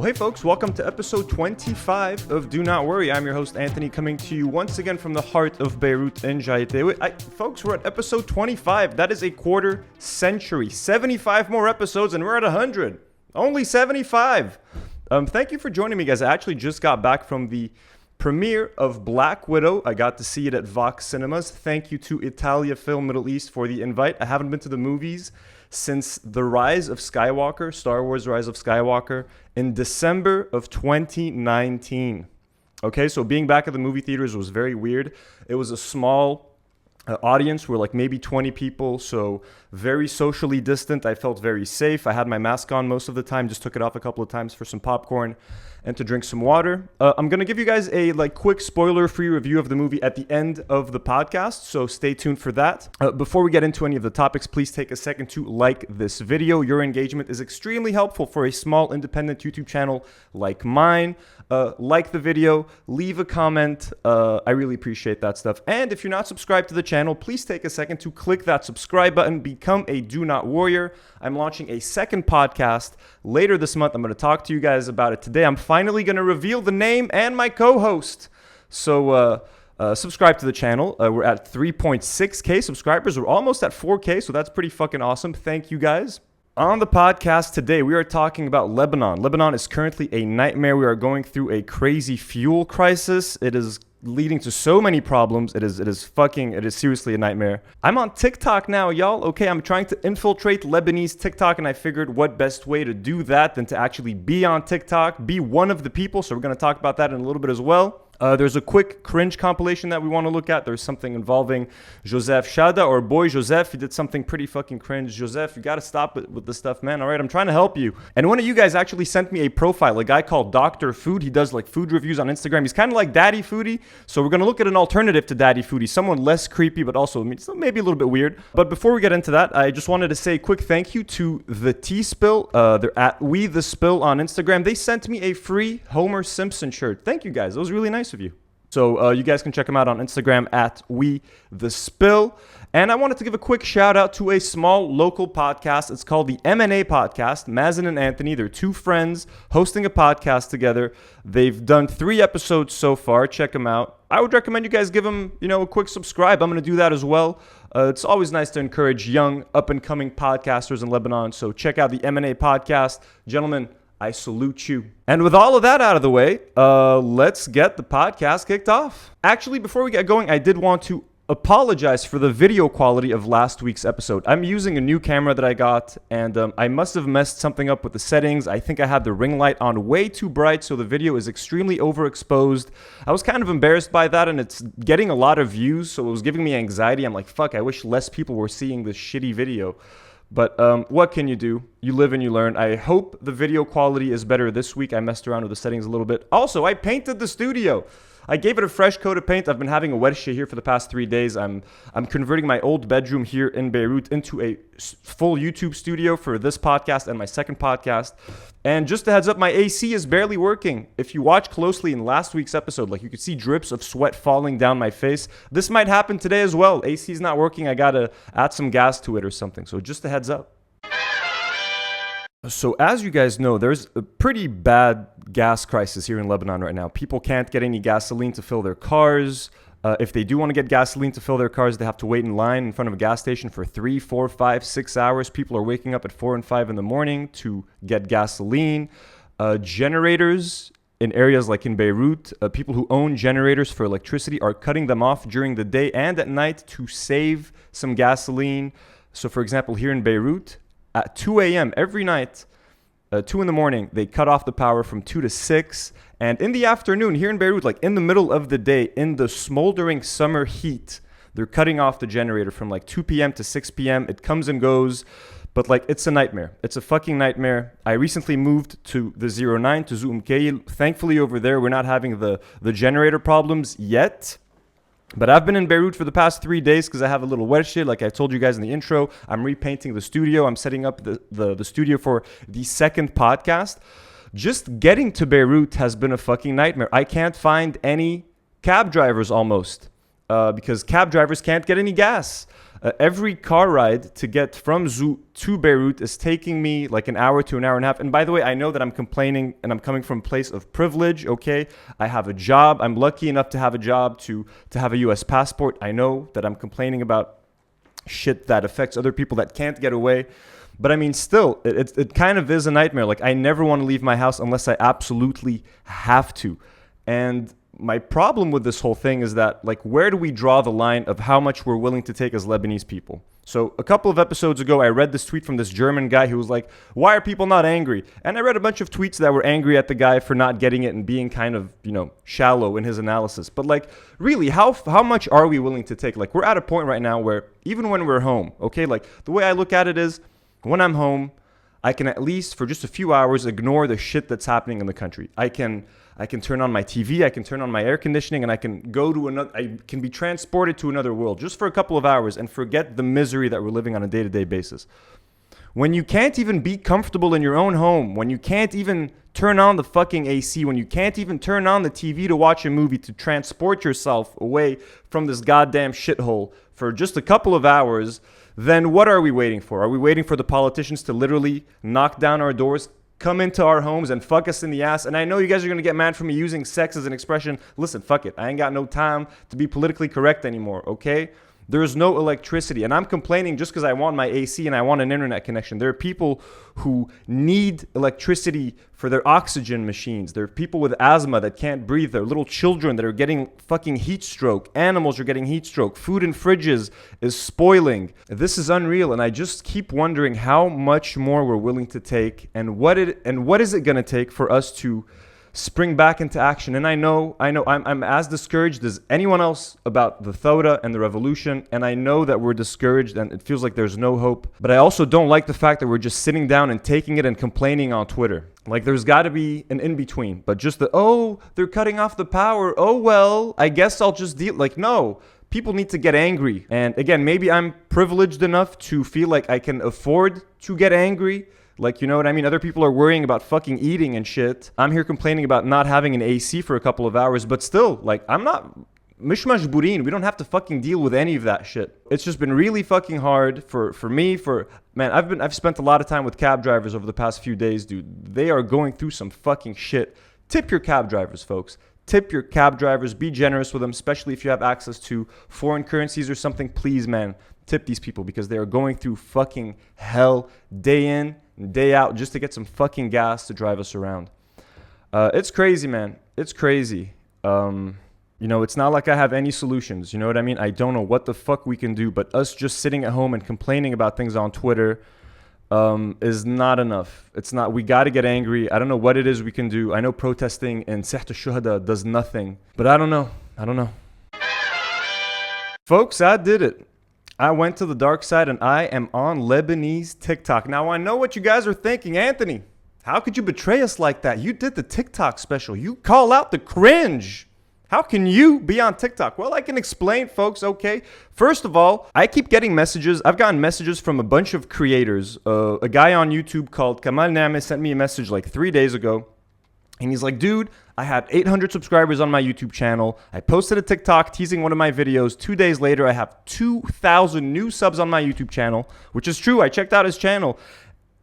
Well, hey folks, welcome to episode 25 of Do Not Worry. I'm your host, Anthony, coming to you once again from the heart of Beirut in Jaite. Folks, we're at episode 25. That is a quarter century. 75 more episodes and we're at 100. Only 75. Thank you for joining me, guys. I actually just got back from the premiere of Black Widow. I got to see it at Vox Cinemas. Thank you to Italia Film Middle East for the invite. I haven't been to the movies since The Rise of Skywalker, Star Wars Rise of Skywalker, in December of 2019. Okay, so being back at the movie theaters was very weird. It was a small audience. We're like maybe 20 people, so very socially distant. I felt very safe. I had my mask on most of the time, just took it off a couple of times for some popcorn and to drink some water. I'm going to give you guys a quick spoiler-free review of the movie at the end of the podcast, so stay tuned for that. Before we get into any of the topics, please take a second to like this video. Your engagement is extremely helpful for a small independent YouTube channel like mine. Like the video, leave a comment. I really appreciate that stuff. And if you're not subscribed to the channel, please take a second to click that subscribe button, become a Do Not Warrior. I'm launching a second podcast later this month. I'm going to talk to you guys about it today. I'm finally going to reveal the name and my co-host. So subscribe to the channel. We're at 3.6K subscribers. We're almost at 4K, so that's pretty fucking awesome. Thank you guys. On the podcast today, we are talking about Lebanon. Lebanon is currently a nightmare. We are going through a crazy fuel crisis. It is leading to so many problems. It is seriously a nightmare. I'm on TikTok now, y'all. Okay, I'm trying to infiltrate Lebanese TikTok, and I figured what best way to do that than to actually be on TikTok, be one of the people. So we're going to talk about that in a little bit as well. There's a quick cringe compilation that we want to look at. There's something involving Joseph Shada, or boy Joseph. He did something pretty fucking cringe. Joseph, you got to stop it with this stuff, man. All right, I'm trying to help you. And one of you guys actually sent me a profile, a guy called Dr. Food. He does like food reviews on Instagram. He's kind of like Daddy Foodie. So we're going to look at an alternative to Daddy Foodie, someone less creepy, but also maybe a little bit weird. But before we get into that, I just wanted to say a quick thank you to The T-Spill. They're at We The Spill on Instagram. They sent me a free Homer Simpson shirt. Thank you guys. That was really nice of you. So you guys can check them out on Instagram at We The Spill. And I wanted to give a quick shout out to a small local podcast. It's called the M&A Podcast. Mazen and Anthony, they're two friends hosting a podcast together. They've done 3 episodes so far. Check them out. I would recommend you guys give them, a quick subscribe. I'm going to do that as well. It's always nice to encourage young, up-and-coming podcasters in Lebanon. So check out the M&A Podcast. Gentlemen, I salute you. And with all of that out of the way, let's get the podcast kicked off. Actually, before we get going, I did want to apologize for the video quality of last week's episode. I'm using a new camera that I got, and I must have messed something up with the settings. I think I had the ring light on way too bright, so the video is extremely overexposed. I was kind of embarrassed by that, and it's getting a lot of views, so it was giving me anxiety. I'm like, fuck, I wish less people were seeing this shitty video. But what can you do? You live and you learn. I hope the video quality is better this week. I messed around with the settings a little bit. Also, I painted the studio. I gave it a fresh coat of paint. I've been having a wedgie here for the past 3 days. I'm converting my old bedroom here in Beirut into a full YouTube studio for this podcast and my second podcast. And just a heads up, my AC is barely working. If you watch closely in last week's episode, you could see drips of sweat falling down my face. This might happen today as well. AC is not working. I got to add some gas to it or something. So just a heads up. So as you guys know, there's a pretty bad gas crisis here in Lebanon right now. People can't get any gasoline to fill their cars. If they do want to get gasoline to fill their cars, they have to wait in line in front of a gas station for 3, 4, 5, 6 hours. People are waking up at 4 and 5 in the morning to get gasoline. Generators in areas like in Beirut, people who own generators for electricity are cutting them off during the day and at night to save some gasoline. So for example, here in Beirut, at 2 a.m. every night, 2 in the morning, they cut off the power from 2 to 6. And in the afternoon, here in Beirut, in the middle of the day, in the smoldering summer heat, they're cutting off the generator from 2 p.m. to 6 p.m. It comes and goes, but it's a nightmare. It's a fucking nightmare. I recently moved to the 09 to Zoum. Thankfully, over there, we're not having the generator problems yet. But I've been in Beirut for the past 3 days because I have a little verge. Like I told you guys in the intro, I'm repainting the studio. I'm setting up the studio for the second podcast. Just getting to Beirut has been a fucking nightmare. I can't find any cab drivers almost because cab drivers can't get any gas. Every car ride to get from Zout to Beirut is taking me like an hour to an hour and a half. And by the way, I know that I'm complaining and I'm coming from a place of privilege, okay? I have a job. I'm lucky enough to have a job, to have a US passport. I know that I'm complaining about shit that affects other people that can't get away. But I mean, still, it kind of is a nightmare. Like, I never want to leave my house unless I absolutely have to. And my problem with this whole thing is that, like, where do we draw the line of how much we're willing to take as Lebanese people? So a couple of episodes ago, I read this tweet from this German guy who was like, why are people not angry? And I read a bunch of tweets that were angry at the guy for not getting it and being kind of, shallow in his analysis. But like, really, how much are we willing to take? Like, we're at a point right now where even when we're home, okay, like the way I look at it is, when I'm home, I can at least for just a few hours ignore the shit that's happening in the country. I can turn on my TV, I can turn on my air conditioning, and I can be transported to another world just for a couple of hours and forget the misery that we're living on a day-to-day basis. When you can't even be comfortable in your own home, when you can't even turn on the fucking AC, when you can't even turn on the TV to watch a movie, to transport yourself away from this goddamn shithole for just a couple of hours, then what are we waiting for? Are we waiting for the politicians to literally knock down our doors, come into our homes and fuck us in the ass? And I know you guys are going to get mad for me using sex as an expression. Listen, fuck it. I ain't got no time to be politically correct anymore, okay? There's no electricity. And I'm complaining just because I want my AC and I want an internet connection. There are people who need electricity for their oxygen machines. There are people with asthma that can't breathe. There are little children that are getting fucking heat stroke. Animals are getting heat stroke. Food in fridges is spoiling. This is unreal. And I just keep wondering how much more we're willing to take and what is it going to take for us to spring back into action. And I know I'm as discouraged as anyone else about the Thawra and the revolution, and I know that we're discouraged and it feels like there's no hope, but I also don't like the fact that we're just sitting down and taking it and complaining on Twitter. Like, there's got to be an in-between, but just they're cutting off the power, well, I guess I'll just deal. Like, no, people need to get angry. And again, maybe I'm privileged enough to feel like I can afford to get angry. Like, you know what I mean? Other people are worrying about fucking eating and shit. I'm here complaining about not having an AC for a couple of hours, but still, like, I'm not mishmash burin. We don't have to fucking deal with any of that shit. It's just been really fucking hard for me. Man, I've spent a lot of time with cab drivers over the past few days, dude. They are going through some fucking shit. Tip your cab drivers, folks. Tip your cab drivers. Be generous with them, especially if you have access to foreign currencies or something. Please, man, tip these people because they are going through fucking hell day in, day out, just to get some fucking gas to drive us around. It's crazy, man. It's crazy. It's not like I have any solutions. You know what I mean? I don't know what the fuck we can do, but us just sitting at home and complaining about things on Twitter is not enough. It's not. We got to get angry. I don't know what it is we can do. I know protesting in Saht al-Shuhada does nothing, but I don't know. Folks, I did it. I went to the dark side and I am on Lebanese TikTok. Now, I know what you guys are thinking. Anthony, how could you betray us like that? You did the TikTok special. You call out the cringe. How can you be on TikTok? Well, I can explain, folks, okay? First of all, I keep getting messages. I've gotten messages from a bunch of creators. A guy on YouTube called Kamal Name sent me a message like 3 days ago. And he's like, dude, I had 800 subscribers on my YouTube channel. I posted a TikTok teasing one of my videos. 2 days later, I have 2,000 new subs on my YouTube channel, which is true. I checked out his channel.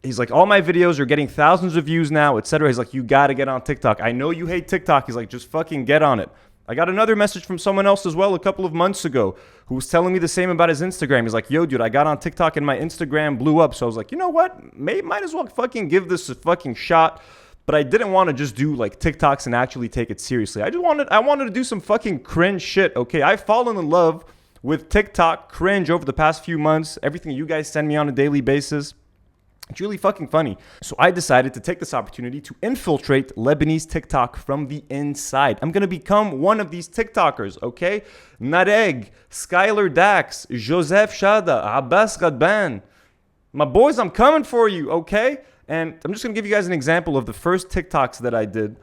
He's like, all my videos are getting thousands of views now, etc. He's like, you got to get on TikTok. I know you hate TikTok. He's like, just fucking get on it. I got another message from someone else as well a couple of months ago who was telling me the same about his Instagram. He's like, yo, dude, I got on TikTok and my Instagram blew up. So I was like, you know what? Might as well fucking give this a fucking shot. But I didn't want to just do like TikToks and actually take it seriously. I wanted to do some fucking cringe shit, okay? I've fallen in love with TikTok cringe over the past few months. Everything you guys send me on a daily basis. It's really fucking funny. So I decided to take this opportunity to infiltrate Lebanese TikTok from the inside. I'm going to become one of these TikTokers, okay? Nareg, Skylar Dax, Joseph Shada, Abbas Ghadban. My boys, I'm coming for you, okay? And I'm just going to give you guys an example of the first TikToks that I did.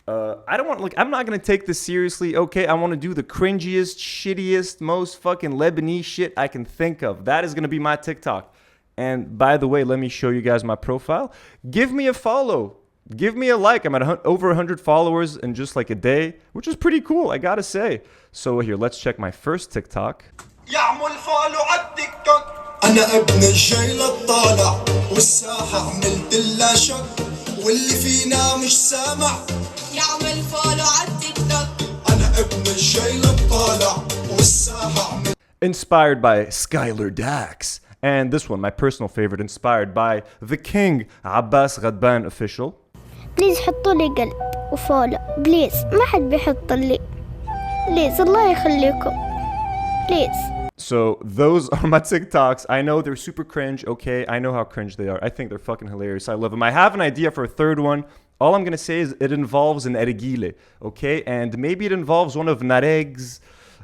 I'm not going to take this seriously, okay? I want to do the cringiest, shittiest, most fucking Lebanese shit I can think of. That is going to be my TikTok. And by the way, let me show you guys my profile. Give me a follow. Give me a like. I'm at over 100 followers in just like a day, which is pretty cool, I got to say. So here, let's check my first TikTok. يا اعمل فولو عالتيك توك. انا ابن الجيل الطالع والساحة عملت لا شك واللي فينا مش سامع يعمل فولو عالتيك توك. انا ابن الجيل الطالع والساحة عملت. Inspired by Skylar Dax. And this one, my personal favorite, inspired by the King Abbas Ghadban official. بليز حطوا لي قلب وفولو بليز، ما حد بيحط لي بليز، الله يخليكم بليز. So those are my TikToks. I know they're super cringe, okay? I know how cringe they are. I think they're fucking hilarious. I love them. I have an idea for a third one. All I'm going to say is it involves an ergile, okay? And maybe it involves one of Nareg's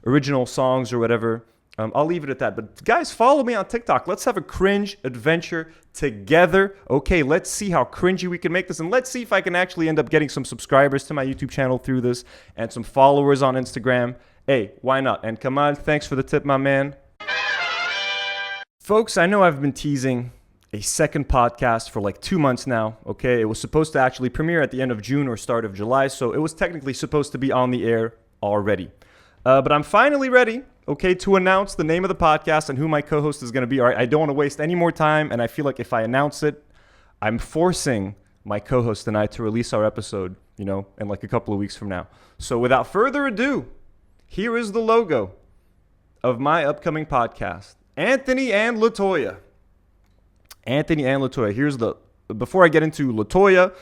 original songs or whatever. I'll leave it at that. But guys, follow me on TikTok. Let's have a cringe adventure together. Okay, let's see how cringy we can make this. And let's see if I can actually end up getting some subscribers to my YouTube channel through this and some followers on Instagram. Hey, why not? And Kamal, thanks for the tip, my man. Folks, I know I've been teasing a second podcast for like 2 months now, okay? It was supposed to actually premiere at the end of June or start of July, so it was technically supposed to be on the air already. But I'm finally ready, okay, to announce the name of the podcast and who my co-host is going to be. All right, I don't want to waste any more time, and I feel like if I announce it, I'm forcing my co-host and I to release our episode, you know, in like a couple of weeks from now. So without further ado, here is the logo of my upcoming podcast, Anthony and Latoya. Anthony and Latoya. Before I get into Latoya,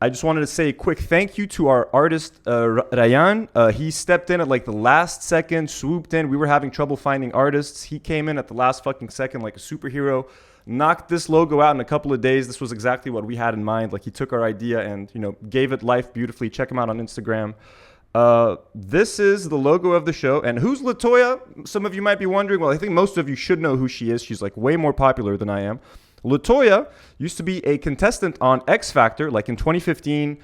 I just wanted to say a quick thank you to our artist, Rayan. He stepped in at like the last second, swooped in. We were having trouble finding artists. He came in at the last fucking second like a superhero, knocked this logo out in a couple of days. This was exactly what we had in mind. Like he took our idea and, you know, gave it life beautifully. Check him out on Instagram. This is the logo of the show. And who's Latoya? Some of you might be wondering. Well, I think most of you should know who she is. She's like way more popular than I am. Latoya used to be a contestant on X Factor, like in 2015.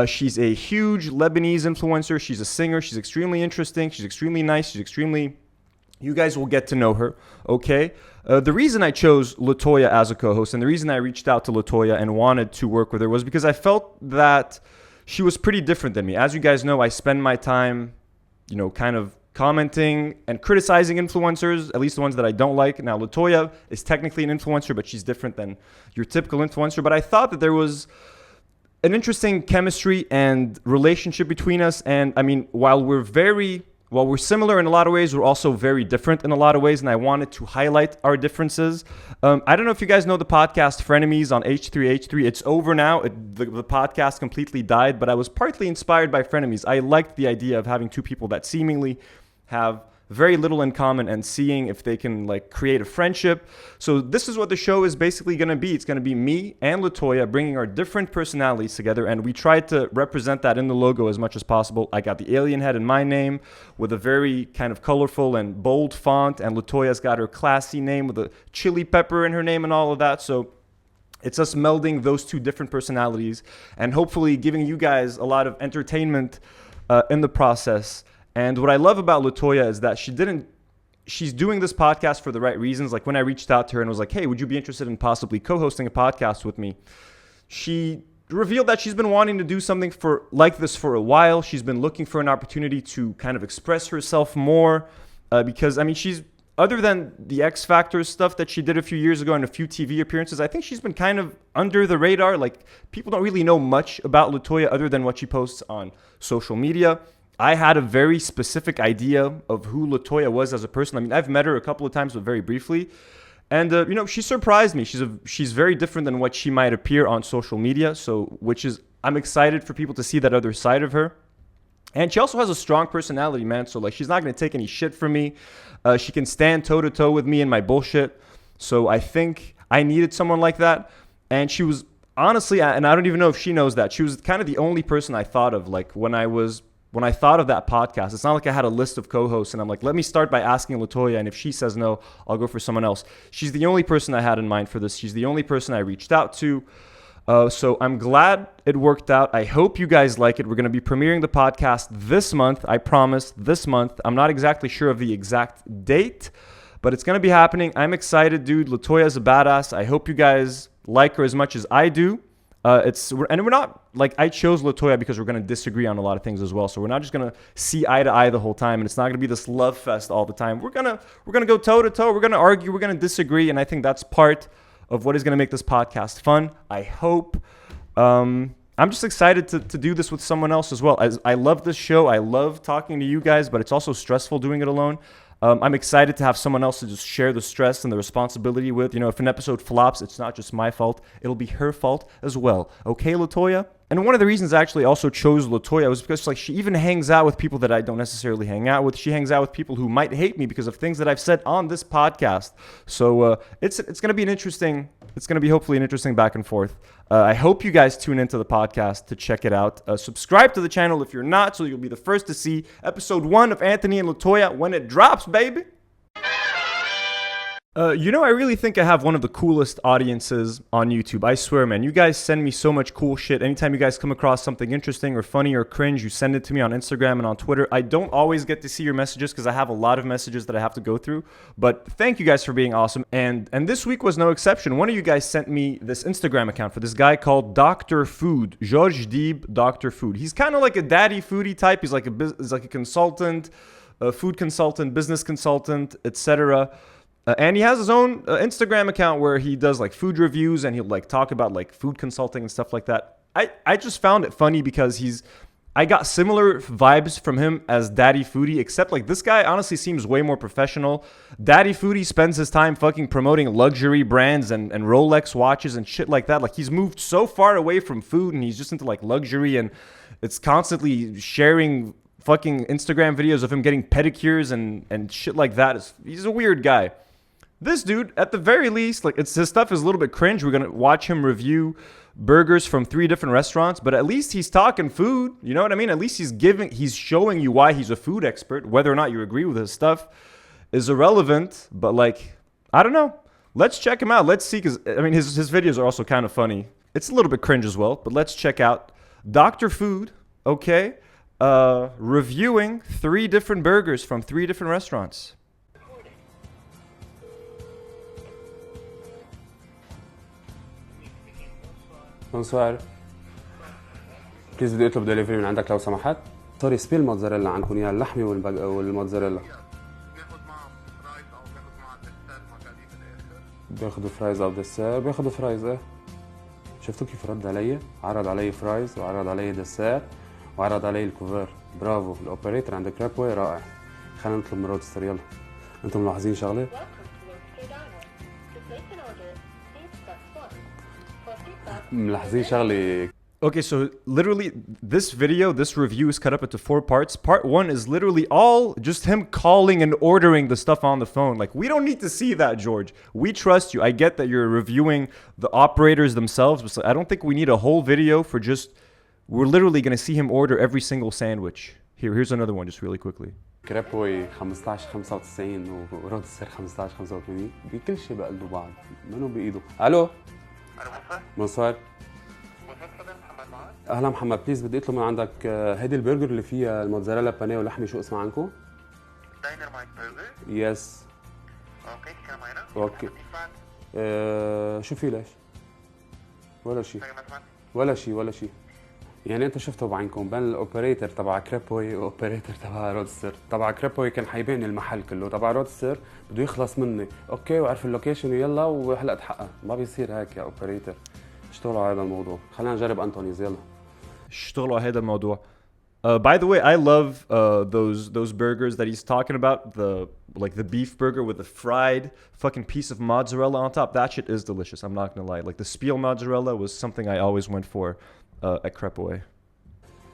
She's a huge Lebanese influencer. She's a singer. She's extremely interesting. She's extremely nice. You guys will get to know her, okay? The reason I chose Latoya as a co-host and the reason I reached out to Latoya and wanted to work with her was because I felt that she was pretty different than me. As you guys know, I spend my time, you know, kind of commenting and criticizing influencers, at least the ones that I don't like. Now, Latoya is technically an influencer, but she's different than your typical influencer. But I thought that there was an interesting chemistry and relationship between us. And I mean, while we're similar in a lot of ways, we're also very different in a lot of ways. And I wanted to highlight our differences. I don't know if you guys know the podcast Frenemies on H3H3. It's over now. The podcast completely died, but I was partly inspired by Frenemies. I liked the idea of having two people that seemingly have very little in common and seeing if they can like create a friendship. So this is what the show is basically going to be. It's going to be me and Latoya bringing our different personalities together, and we tried to represent that in the logo as much as possible. I got the alien head in my name with a very kind of colorful and bold font, and Latoya's got her classy name with a chili pepper in her name and all of that. So it's us melding those two different personalities and hopefully giving you guys a lot of entertainment in the process. And what I love about Latoya is that she's doing this podcast for the right reasons. Like when I reached out to her and was like, hey, would you be interested in possibly co-hosting a podcast with me? She revealed that she's been wanting to do something like this for a while. She's been looking for an opportunity to kind of express herself more because, I mean, she's, other than the X Factor stuff that she did a few years ago and a few TV appearances, I think she's been kind of under the radar. Like people don't really know much about Latoya other than what she posts on social media. I had a very specific idea of who Latoya was as a person. I mean, I've met her a couple of times, but very briefly. And, you know, she surprised me. She's very different than what she might appear on social media. So, I'm excited for people to see that other side of her. And she also has a strong personality, man. So, like, she's not going to take any shit from me. She can stand toe-to-toe with me and my bullshit. So, I think I needed someone like that. And she was, honestly, and I don't even know if she knows that, she was kind of the only person I thought of, like, when I thought of that podcast. It's not like I had a list of co-hosts and I'm like, let me start by asking Latoya, and if she says no, I'll go for someone else. She's the only person I had in mind for this. She's the only person I reached out to. So I'm glad it worked out. I hope you guys like it. We're going to be premiering the podcast this month. I promise, this month. I'm not exactly sure of the exact date, but it's going to be happening. I'm excited, dude. Latoya's a badass. I hope you guys like her as much as I do. We're not like I chose Latoya because we're gonna disagree on a lot of things as well. So we're not just gonna see eye to eye the whole time, and it's not gonna be this love fest all the time. We're gonna go toe to toe. We're gonna argue. We're gonna disagree, and I think that's part of what is gonna make this podcast fun. I hope. I'm just excited to do this with someone else as well. I love this show. I love talking to you guys, but it's also stressful doing it alone. I'm excited to have someone else to just share the stress and the responsibility with. You know, if an episode flops, it's not just my fault. It'll be her fault as well. Okay, Latoya? And one of the reasons I actually also chose Latoya was because like she even hangs out with people that I don't necessarily hang out with. She hangs out with people who might hate me because of things that I've said on this podcast. So it's going to be hopefully an interesting back and forth. I hope you guys tune into the podcast to check it out. Subscribe to the channel if you're not, so you'll be the first to see episode 1 of Anthony and Latoya when it drops, baby. I really think I have one of the coolest audiences on YouTube. I swear, man. You guys send me so much cool shit. Anytime you guys come across something interesting or funny or cringe, you send it to me on Instagram and on Twitter. I don't always get to see your messages because I have a lot of messages that I have to go through. But thank you guys for being awesome. And this week was no exception. One of you guys sent me this Instagram account for this guy called Dr. Food. Georges Deeb, Dr. Food. He's kind of like a daddy foodie type. He's like a consultant, a food consultant, business consultant, etc. And he has his own Instagram account where he does like food reviews and he'll like talk about like food consulting and stuff like that. I just found it funny because I got similar vibes from him as Daddy Foodie, except like this guy honestly seems way more professional. Daddy Foodie spends his time fucking promoting luxury brands and Rolex watches and shit like that. Like he's moved so far away from food and he's just into like luxury, and it's constantly sharing fucking Instagram videos of him getting pedicures and shit like that. He's a weird guy. This dude, at the very least, like his stuff is a little bit cringe. We're gonna watch him review burgers from 3 different restaurants, but at least he's talking food. You know what I mean? At least he's showing you why he's a food expert. Whether or not you agree with his stuff is irrelevant. But like, I don't know. Let's check him out. Let's see, because I mean, his videos are also kind of funny. It's a little bit cringe as well. But let's check out Dr. Food. Okay, reviewing 3 different burgers from 3 different restaurants. بونسوار بليز بدي اطلب دليفري من عندك لو سمحت. سوري سبيل الموتزاريلا عندكم اياها، اللحمه والموتزاريلا. بياخذ معه فرايز او بياخذ معه ديسير مكاديف الاخر. بياخذوا فرايز او ديسير، بياخذوا فرايز ايه. شفتوا كيف رد علي؟ عرض علي فرايز وعرض علي ديسير وعرض علي الكوفر. برافو، الاوبريتور عند كرابوي رائع. خلينا نطلب من رودستر يلا. انتم ملاحظين شغله؟ ملاحظين شغله. Okay, so literally this review is cut up into 4 parts. Part 1 is literally all just him calling and ordering the stuff on the phone. Like, we don't need to see that, George. We trust you. I get that you're reviewing the operators themselves, but I don't think we need a whole video for just, we're literally going to see him order every single sandwich. Here's another one just really quickly. كرابوي 15.95 ورود السر 15.85 بكل شيء بقلبوا بعض منو بايده. الو بونسوار. اهلا محمد، بليز بدي اطلب من عندك هيدي البرجر اللي فيها الموتزاريلا بانيه ولحمه، شو اسمها عندكم؟ داينر مايك برجر. يس. اوكي كم معنا؟ اوكي. شو في ليش؟ ولا شيء. يعني انت شفته بعينكم بين الاوبريتور تبع كرابوي واوبريتور تبع رودستر. تبع كرابوي كان حيبين المحل كله، تبع رودستر بده يخلص مني. اوكي وعرف اللوكيشن ويلا وهلا اتحقق. ما بيصير هيك يا اوبريتور. اشتغلوا على هذا الموضوع. خلينا نجرب انتونيز يلا. اشتغلوا على هذا الموضوع. By the way, I love those burgers that he's talking about. The beef burger with the fried fucking piece of mozzarella on top. That shit is delicious. I'm not gonna lie. Like the Spiel mozzarella was something I always went for at Crepaway.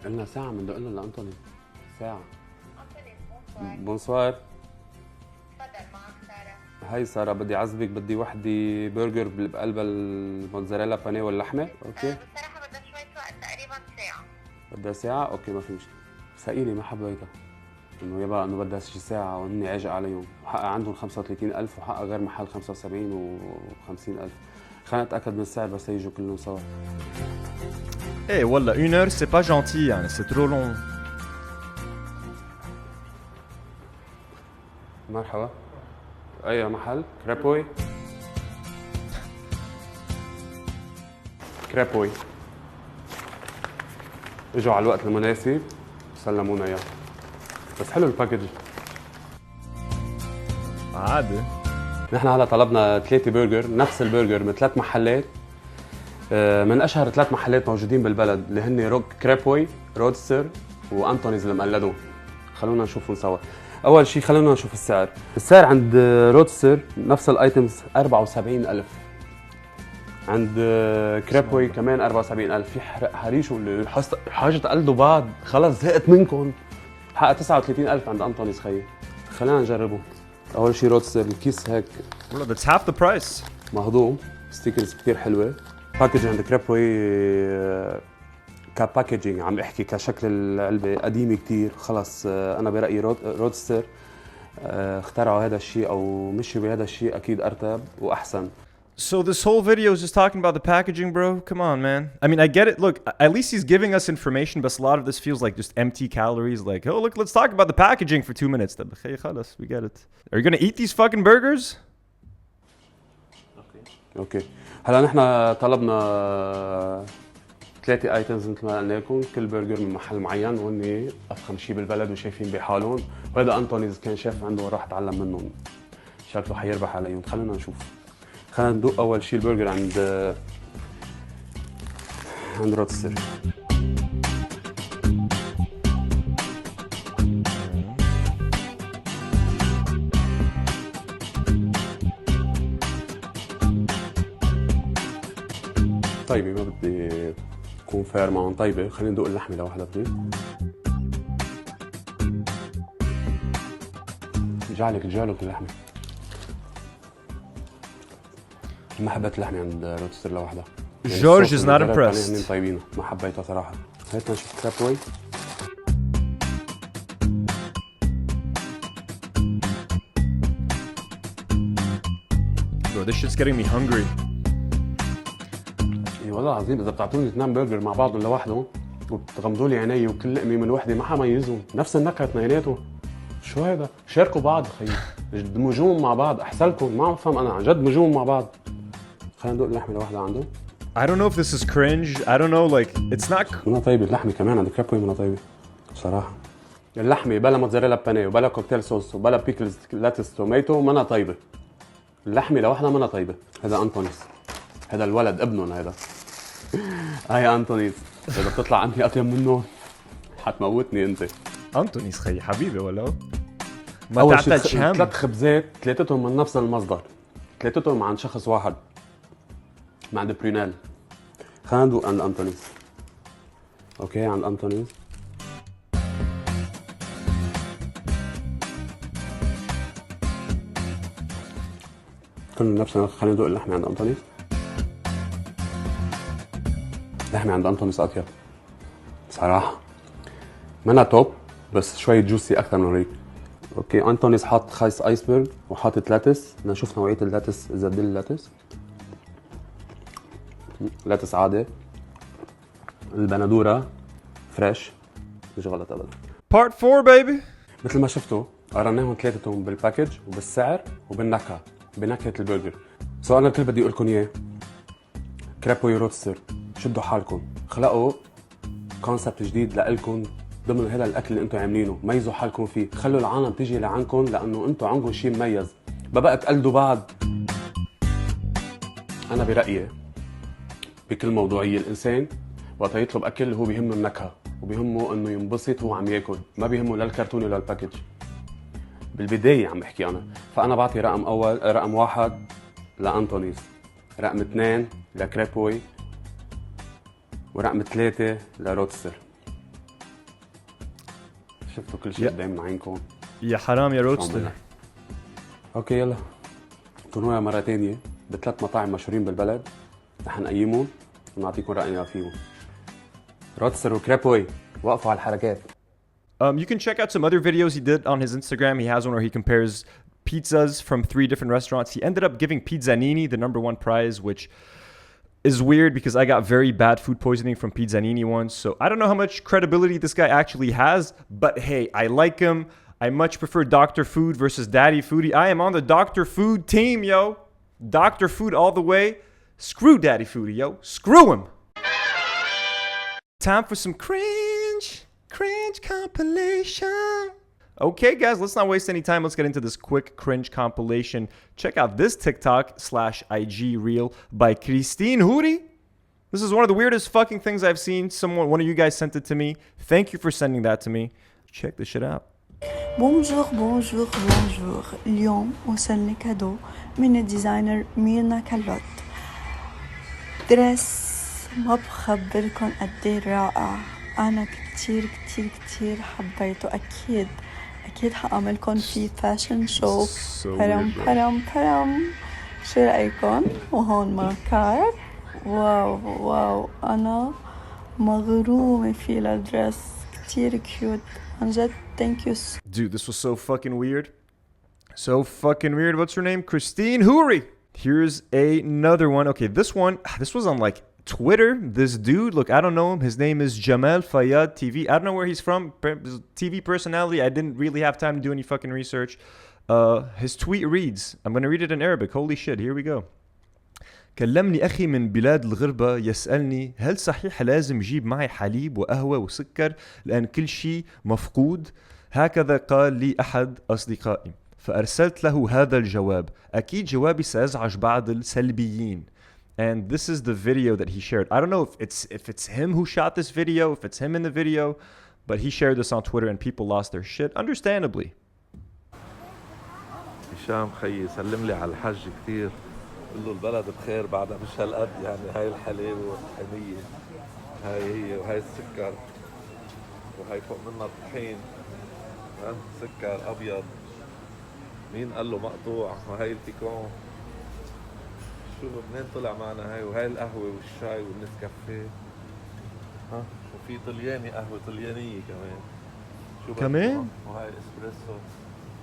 قلنا ساعة من دقنا لأنتوني. ساعة. بونسوار. تفضل معك سارة. هاي سارة، بدي عزبك، بدي وحدة برجر بقلبها الموتزاريلا بانيه واللحمة. اوكي. بصراحة بدها شوية وقت، تقريبا ساعة. بدها ساعة؟ اوكي ما في مشكلة. سائلي ما حبيتها. انه يبقى انه بدها شي ساعة وهن عاجق عليهم، وحقها عندهم 35,000 وحقها غير محل 75 و50,000. خلينا نتأكد من السعر بس يجوا كلهم سوا. Eh voilà, 1 heure c'est pas gentil, hein, c'est trop long. مرحبا. أي محل؟ كرابوي. اجوا على الوقت المناسب سلمونا اياه. بس حلو الباكج. عادي. نحن هلا طلبنا 3 برجر، نفس البرجر من 3 محلات، من اشهر 3 محلات موجودين بالبلد اللي هن روك كريبوي، رودستر وانتونيز المقلدون. خلونا نشوفهم سوا. اول شيء خلونا نشوف السعر. السعر عند رودستر نفس الايتمز 74,000. عند كريبوي كمان 74,000. في حريش واللي حاجة قلدوا بعض خلص زهقت منكم. حقها 39,000 عند انتونيز خيي. خلينا نجربه. اول شيء رودستر الكيس هيك Bro, that's half the price. مهضوم، ستيكرز كثير حلوه. باكج عند كريبوي كباكجينج عم احكي كشكل العلبه قديم كثير. خلص انا برايي رودستر اخترعوا هذا الشيء او مشوا بهذا الشيء اكيد ارتب واحسن. So this whole video is just talking about the packaging, bro. Come on, man. I mean, I get it. Look, at least he's giving us information, but a lot of this feels like just empty calories. Like, oh, look, let's talk about the packaging for 2 minutes. We get it. Are you gonna eat these fucking burgers? اوكي هلا نحن طلبنا 3 ايتمز مثل ما قلنا لكم، كل برجر من محل معين وهن افخم شيء بالبلد وشايفين بحالهم، وهذا انتونيز كان شيف عنده وراح اتعلم منهم، شكله حيربح عليهم. خلينا نشوف. خلينا ندوق اول شيء البرجر عند رودستر. طيبة، ما بدي اكون فير معهم. طيبة. خلينا ندوق اللحمة لوحدها بليز. جعلك اللحمة. ما حبيت اللحمة عند رودستر لوحدها. George is not impressed. طيبين، ما حبيتها صراحة. هات نشوف كرابوي. Bro, this shit's getting me hungry. والله العظيم اذا بتعطوني 2 برجر مع بعضهم لوحدهم وبتغمضوا لي عيني وكل لقمه من وحده ما حميزهم، نفس النكهه اثنيناتهم. شو هذا؟ شاركوا بعض خيي، دمجوهم مع بعض احسن لكم. ما بفهم انا عن جد دمجوهم مع بعض. خلينا ندوق اللحمه لوحدها عنده. I don't know if this is cringe. I don't know, like, it's not... منها طيبه اللحمه كمان عند كرابوي، منها طيبه بصراحه. اللحمه بلا موتزاريلا بانيه وبلا كوكتيل صوص وبلا بيكلز لاتس توميتو منها طيبه. اللحمه لوحدها منها طيبه. هذا انتونيز، هذا الولد ابنهم هذا. هاي انتونيز، اذا بتطلع عندي اطيب منه حتموتني انت. انتونيز خي حبيبي ولا؟ ما اول شيء 3 خبزات، 3تهم من نفس المصدر، 3تهم عند شخص واحد، ما عند برينال. خلينا ندوق عند انتونيز. اوكي عند انتونيز. كلنا نفس. خلينا ندوق اللحمه عند انتونيز. اللحمه عند انتونيز اطيب صراحه. منها توب بس شوي جوسي اكثر من هيك. اوكي انتونيز حاط خايس ايسبرغ وحاطط لاتس. بدنا نشوف نوعيه اللاتس اذا دل لاتس. لاتس عادي. البندوره فريش مش غلط ابدا. Part 4 baby. مثل ما شفتوا قرناهم 3تهم بالباكج وبالسعر وبالنكهه، بنكهه البرجر. سو انا كل بدي اقول لكم اياه، كرابوي رودستر شدوا حالكم، خلقوا كونسبت جديد لإلكم ضمن هذا الاكل اللي انتم عاملينه، ميزوا حالكم فيه، خلوا العالم تيجي لعندكم لانه انتم عندكم شيء مميز. بقى تقلدوا بعض. انا برايي بكل موضوعيه الانسان وقت يطلب اكل هو بيهمه النكهه وبيهمه انه ينبسط وهو عم ياكل، ما بيهمه لا الكرتون ولا الباكج. بالبدايه عم بحكي انا، فانا بعطي رقم 1 لانتونيز، رقم 2 لكريبوي، ورقم 3 لرودستر. شفتوا كل شيء قدام عينكم. يا حرام يا رودستر. اوكي يلا طنوها مرة تانية ب3 مطاعم مشهورين بالبلد رح نقيمهم ونعطيكم رأينا فيهم. رودستر وكريبوي وقفوا على الحركات. You can check out some other videos he did on his Instagram. He has one where he compares pizzas from 3 different restaurants. He ended up giving Pizzanini the #1 prize, which is weird because I got very bad food poisoning from Pizzanini once. So I don't know how much credibility this guy actually has, but hey, I like him. I much prefer Dr. Food versus Daddy Foodie. I am on the Dr. Food team, yo. Dr. Food all the way. Screw Daddy Foodie, yo. Screw him. Time for some cringe compilation. Okay, guys, let's not waste any time. Let's get into this quick cringe compilation. Check out this TikTok/IG reel by Christine Huri. This is one of the weirdest fucking things I've seen. One of you guys sent it to me. Thank you for sending that to me. Check this shit out. بونجور بونجور بونجور اليوم وصلني كادو من الديزاينر ميرنا كالوت درس ما بخبركن قديه رائع أنا كتير حبيته أكيد حأعملكن في فاشن شو برم شو رأيكن وهون ماركات واو أنا مغرومة في الدرس كتير كيوت عن جد. Thank you. Dude, this was so fucking weird. What's her name? Christine Huri. Here's another one. Okay, this was on like Twitter. This dude, look, I don't know him. His name is Jamal Fayyad TV. I don't know where he's from. TV personality. I didn't really have time to do any fucking research. His tweet reads, I'm going to read it in Arabic. Holy shit, here we go. كلمني أخي من بلاد الغربة يسألني هل صحيح لازم أجيب معي حليب وقهوة وسكر لأن كل شيء مفقود؟ هكذا قال لي أحد أصدقائي فأرسلت له هذا الجواب أكيد جوابي سيزعج بعض السلبيين. And this is the video that he shared. I don't know if it's him who shot this video, if it's him in the video, but he shared this on Twitter and people lost their shit, understandably. هشام خيي سلم لي على الحج كثير قل له البلد بخير بعدها مش هالقد يعني هاي الحليب والطحينية هاي هي وهاي السكر وهاي فوق منها الطحين سكر أبيض مين قال له مقطوع وهاي البيكون شو منين طلع معنا هاي وهاي القهوة والشاي والنسكافيه وفي طلياني قهوة طليانية كمان شو كمان وهاي اسبريسو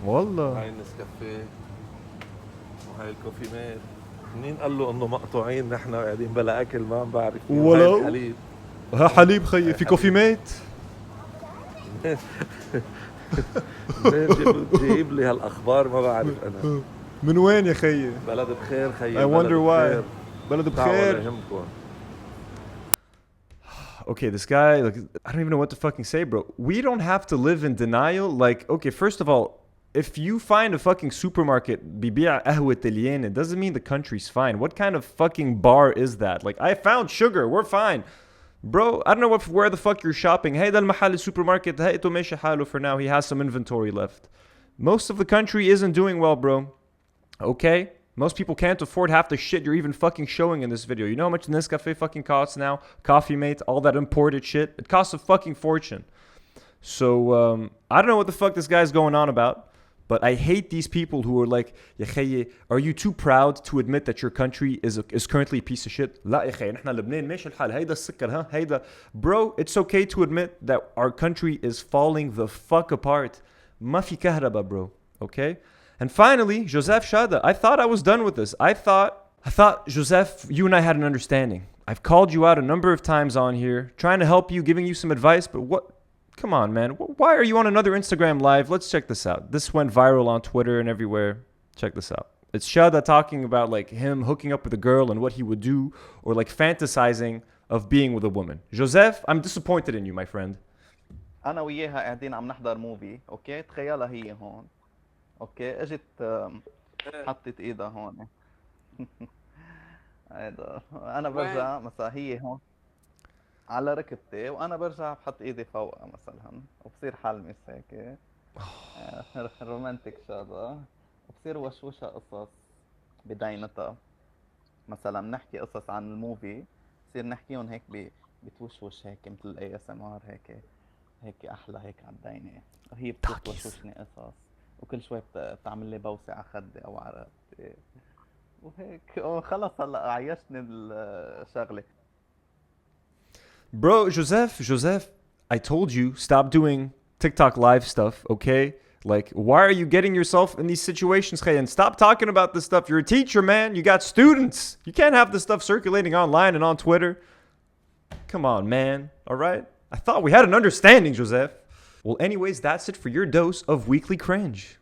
والله وهاي النسكافيه وهاي الكوفي ميت منين قال له انه مقطوعين نحن قاعدين بلا اكل ما عم بعرف ولو حليب ها حليب خيي في كوفي ميت جايب لي هالاخبار ما بعرف انا من وين يا خيي بلد بخير خيي I wonder why بلد بخير. Okay, this guy, like, I don't even know what to fucking say, bro. We don't have to live in denial. Like, okay, first of all, if you find a fucking supermarket بيبيع قهوة طليان, it doesn't mean the country's fine. What kind of fucking bar is that? Like, I found sugar, we're fine. Bro, I don't know where the fuck you're shopping. هيدا المحل السوبرماركت هيئته ماشي حاله for now. He has some inventory left. Most of the country isn't doing well, bro. Okay? Most people can't afford half the shit you're even fucking showing in this video. You know how much Nescafe fucking costs now? Coffee Mate, all that imported shit. It costs a fucking fortune. So, I don't know what the fuck this guy's going on about. But I hate these people who are like, يا خيي, are you too proud to admit that your country is currently a piece of shit? لا يا خيي, نحن لبنان ماشي الحال. هيدا السكر ها هيدا. Bro, it's okay to admit that our country is falling the fuck apart. ما في كهرباء, bro. Okay? And finally, Joseph Shada. I thought I was done with this. I thought, Joseph, you and I had an understanding. I've called you out a number of times on here, trying to help you, giving you some advice, but what? Come on, man. Why are you on another Instagram live? Let's check this out. This went viral on Twitter and everywhere. Check this out. It's Shada talking about like him hooking up with a girl and what he would do, or like fantasizing of being with a woman. Joseph, I'm disappointed in you, my friend. أنا وياها قاعدين عم نحضر موفي، أوكي؟ تخيلها هي هون. اوكي اجت حطت ايدها هون هيدا انا برجع مثلا هي هون على ركبتي وانا برجع بحط ايدي فوقها مثلا وبصير حلمس هيك رومانتيك شادا وبصير وشوشها قصص بدينتها مثلا بنحكي قصص عن الموفي بصير نحكيهم هيك بتوشوش هيك مثل الاي اس ام ار هيك احلى هيك على الدينه وهي بتوشوشني قصص وكل شوي بتعمل لي بوسه على خدي او على رقبتي وهيك خلص هلا عيشني الشغله. Bro, Joseph, I told you stop doing TikTok live stuff, okay? Like, why are you getting yourself in these situations, Khayan? Stop talking about this stuff. You're a teacher, man. You got students. You can't have this stuff circulating online and on Twitter. Come on, man. All right? I thought we had an understanding, Joseph. Well, anyways, that's it for your dose of weekly cringe.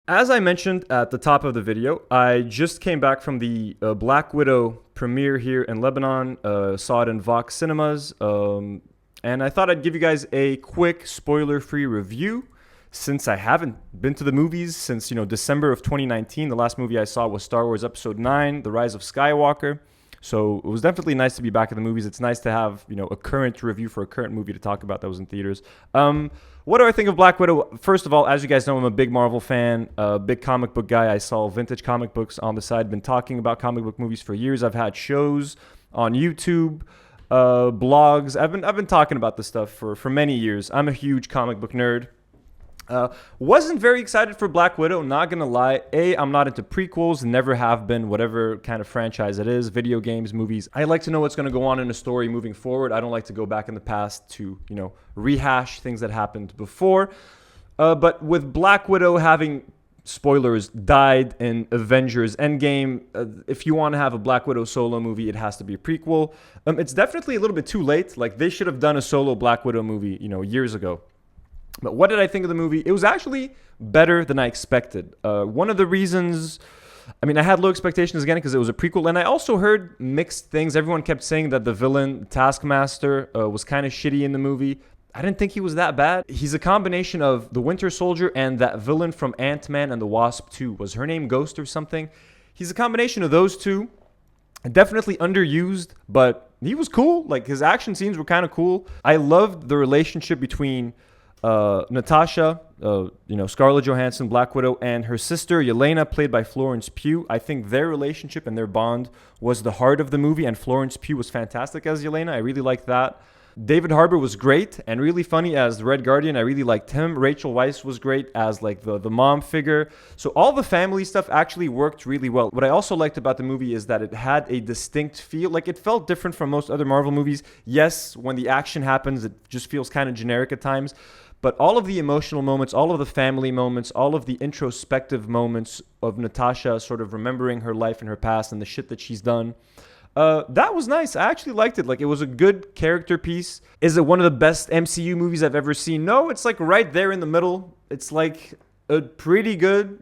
As I mentioned at the top of the video, I just came back from the Black Widow premiere here in Lebanon, saw it in Vox Cinemas, and I thought I'd give you guys a quick spoiler-free review since I haven't been to the movies since, December of 2019. The last movie I saw was Star Wars Episode 9, The Rise of Skywalker. So it was definitely nice to be back in the movies. It's nice to have, a current review for a current movie to talk about that was in theaters. What do I think of Black Widow? First of all, as you guys know, I'm a big Marvel fan, big comic book guy. I sell vintage comic books on the side. Been talking about comic book movies for years. I've had shows on YouTube, blogs. I've been talking about this stuff for many years. I'm a huge comic book nerd. Wasn't very excited for Black Widow, not gonna lie. I'm not into prequels, never have been, whatever kind of franchise it is, video games, movies. I like to know what's gonna go on in a story moving forward. I don't like to go back in the past to, rehash things that happened before. But with Black Widow having, spoilers, died in Avengers Endgame, if you want to have a Black Widow solo movie, it has to be a prequel. It's definitely a little bit too late. Like, they should have done a solo Black Widow movie, years ago. But what did I think of the movie? It was actually better than I expected. One of the reasons, I had low expectations again because it was a prequel. And I also heard mixed things. Everyone kept saying that the villain, Taskmaster, was kind of shitty in the movie. I didn't think he was that bad. He's a combination of the Winter Soldier and that villain from Ant-Man and the Wasp 2. Was her name Ghost or something? He's a combination of those two. Definitely underused, but he was cool. Like, his action scenes were kind of cool. I loved the relationship between Natasha, Scarlett Johansson, Black Widow, and her sister Yelena, played by Florence Pugh. I think their relationship and their bond was the heart of the movie, and Florence Pugh was fantastic as Yelena. I really liked that. David Harbour was great and really funny as the Red Guardian. I really liked him. Rachel Weisz was great as like the mom figure. So all the family stuff actually worked really well. What I also liked about the movie is that it had a distinct feel. Like, it felt different from most other Marvel movies. Yes, when the action happens, it just feels kind of generic at times. But all of the emotional moments, all of the family moments, all of the introspective moments of Natasha sort of remembering her life and her past and the shit that she's done, that was nice. I actually liked it. Like, it was a good character piece. Is it one of the best MCU movies I've ever seen? No, it's like right there in the middle. It's like a pretty good,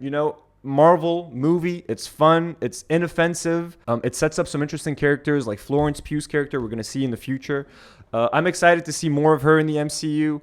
Marvel movie. It's fun. It's inoffensive. It sets up some interesting characters like Florence Pugh's character we're going to see in the future. I'm excited to see more of her in the MCU.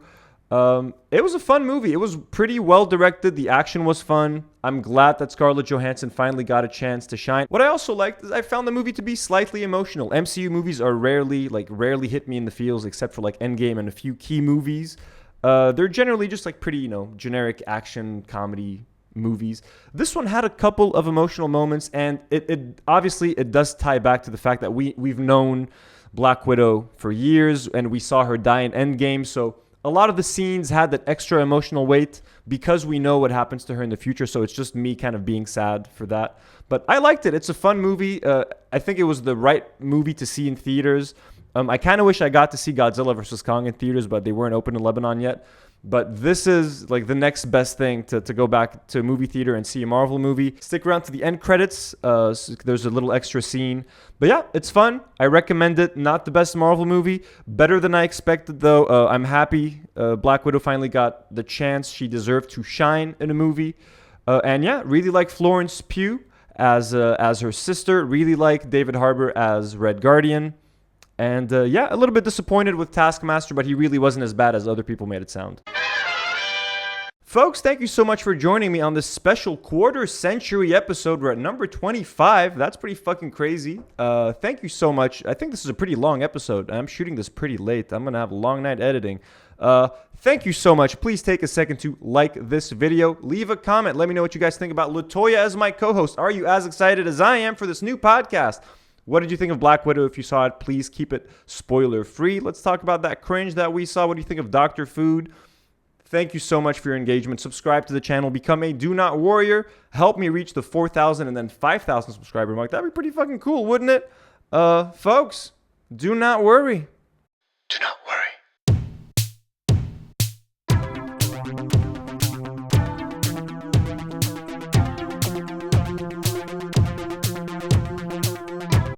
It was a fun movie. It was pretty well directed. The action was fun. I'm glad that Scarlett Johansson finally got a chance to shine. What I also liked is I found the movie to be slightly emotional. MCU movies are rarely hit me in the feels, except for like Endgame and a few key movies. They're generally just like pretty, generic action comedy movies. This one had a couple of emotional moments, and it obviously it does tie back to the fact that we've known Black Widow for years, and we saw her die in Endgame, so a lot of the scenes had that extra emotional weight because we know what happens to her in the future. So it's just me kind of being sad for that. But I liked it. It's a fun movie. I think it was the right movie to see in theaters. I kind of wish I got to see Godzilla vs. Kong in theaters, but they weren't open in Lebanon yet. But this is like the next best thing to go back to a movie theater and see a Marvel movie. Stick around to the end credits. So there's a little extra scene. But yeah, it's fun. I recommend it. Not the best Marvel movie. Better than I expected, though. I'm happy Black Widow finally got the chance she deserved to shine in a movie. And yeah, really like Florence Pugh as her sister. Really like David Harbour as Red Guardian. And yeah, a little bit disappointed with Taskmaster, but he really wasn't as bad as other people made it sound. Folks, thank you so much for joining me on this special quarter century episode. We're at number 25. That's pretty fucking crazy. Thank you so much. I think this is a pretty long episode. I'm shooting this pretty late. I'm going to have a long night editing. Thank you so much. Please take a second to like this video. Leave a comment. Let me know what you guys think about Latoya as my co-host. Are you as excited as I am for this new podcast? What did you think of Black Widow? If you saw it, please keep it spoiler free. Let's talk about that cringe that we saw. What do you think of Dr. Food? Thank you so much for your engagement. Subscribe to the channel. Become a Do Not Warrior. Help me reach the 4,000 and then 5,000 subscriber mark. That'd be pretty fucking cool, wouldn't it? Folks, do not worry. Do not worry.